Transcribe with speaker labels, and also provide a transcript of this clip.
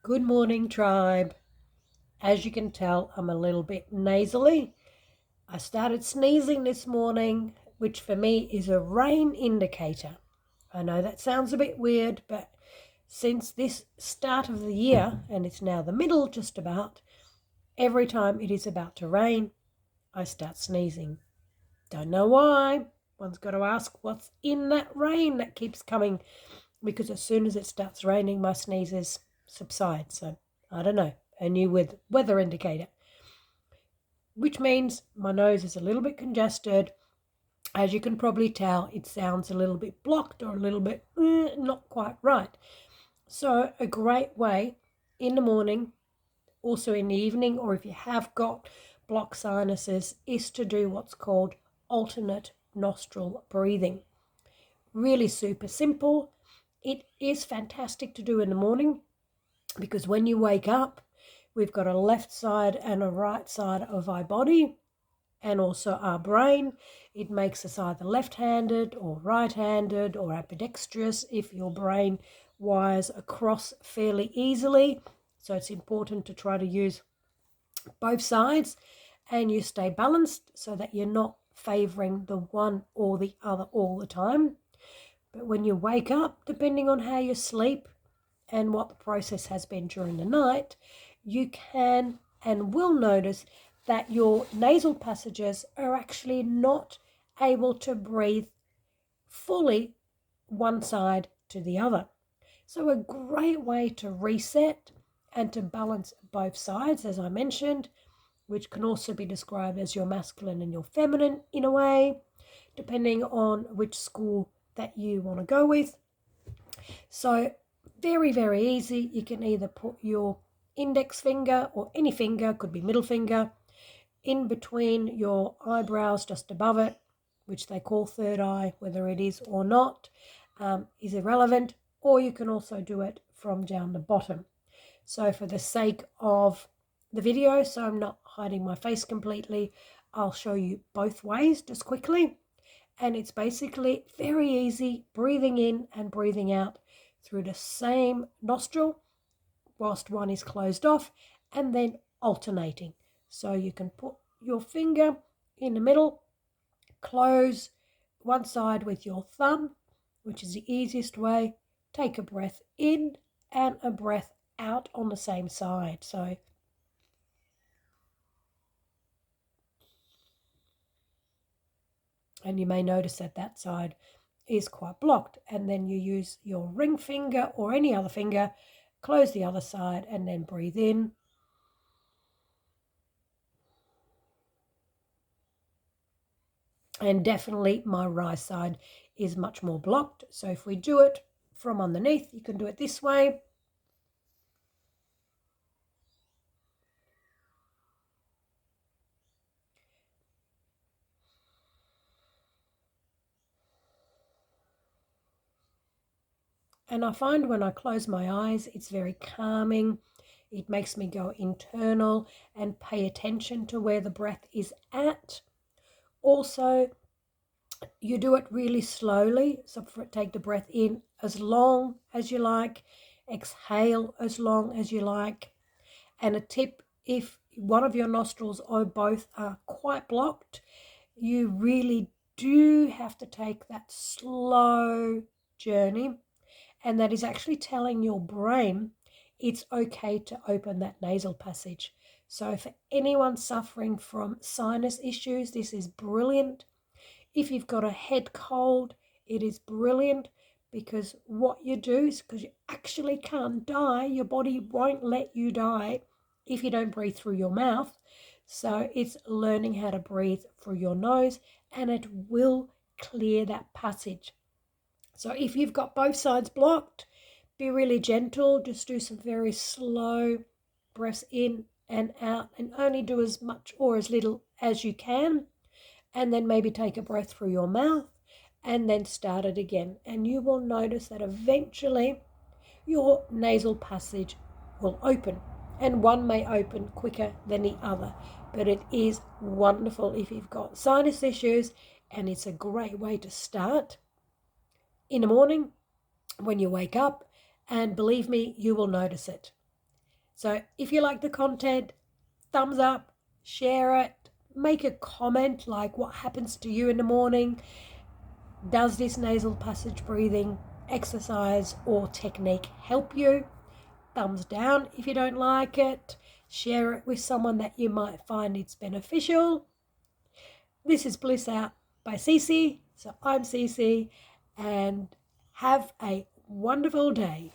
Speaker 1: Good morning, tribe. As you can tell, I'm a little bit nasally. I started sneezing this morning, which for me is a rain indicator. I know that sounds a bit weird, but since this start of the year, and it's now the middle just about, every time it is about to rain, I start sneezing. Don't know why. One's got to ask what's in that rain that keeps coming, because as soon as it starts raining, my sneezes subside. So I don't know, a new weather indicator, which means my nose is a little bit congested. As you can probably tell, it sounds a little bit blocked or a little bit not quite right. So a great way in the morning, also in the evening, or if you have got blocked sinuses, is to do what's called alternate nostril breathing. Really super simple. It is fantastic to do in the morning because when you wake up, we've got a left side and a right side of our body and also our brain. It makes us either left-handed or right-handed or ambidextrous if your brain wires across fairly easily. So it's important to try to use both sides and you stay balanced so that you're not favoring the one or the other all the time. But when you wake up, depending on how you sleep and what the process has been during the night, you can and will notice that your nasal passages are actually not able to breathe fully one side to the other. So a great way to reset and to balance both sides, as I mentioned, which can also be described as your masculine and your feminine in a way, depending on which school that you want to go with. So very, very easy. You can either put your index finger or any finger, could be middle finger, in between your eyebrows just above it, which they call third eye, whether it is or not, is irrelevant. Or you can also do it from down the bottom. So for the sake of the video, so I'm not hiding my face completely, I'll show you both ways just quickly. And it's basically very easy, breathing in and breathing out through the same nostril whilst one is closed off, and then alternating. So you can put your finger in the middle, close one side with your thumb, which is the easiest way. Take a breath in and a breath out on the same side. So and you may notice that that side is quite blocked, and then you use your ring finger or any other finger, close the other side and then breathe in. And definitely my right side is much more blocked. So if we do it from underneath, you can do it this way. And I find when I close my eyes, it's very calming. It makes me go internal and pay attention to where the breath is at. Also, you do it really slowly. So take the breath in as long as you like, exhale as long as you like. And a tip, if one of your nostrils or both are quite blocked, you really do have to take that slow journey. And that is actually telling your brain it's okay to open that nasal passage. So for anyone suffering from sinus issues, this is brilliant. If you've got a head cold, it is brilliant because what you do is, because you actually can't die, your body won't let you die if you don't breathe through your mouth. So it's learning how to breathe through your nose, and it will clear that passage. So if you've got both sides blocked, be really gentle. Just do some very slow breaths in and out, and only do as much or as little as you can. And then maybe take a breath through your mouth and then start it again. And you will notice that eventually your nasal passage will open. And one may open quicker than the other. But it is wonderful if you've got sinus issues, and it's a great way to start in the morning when you wake up. And believe me, you will notice it. So if you like the content, thumbs up, share it, make a comment like what happens to you in the morning. Does this nasal passage breathing exercise or technique help you? Thumbs down if you don't like it. Share it with someone that you might find it's beneficial. This is Bliss Out by Cece. So I'm Cece, and have a wonderful day.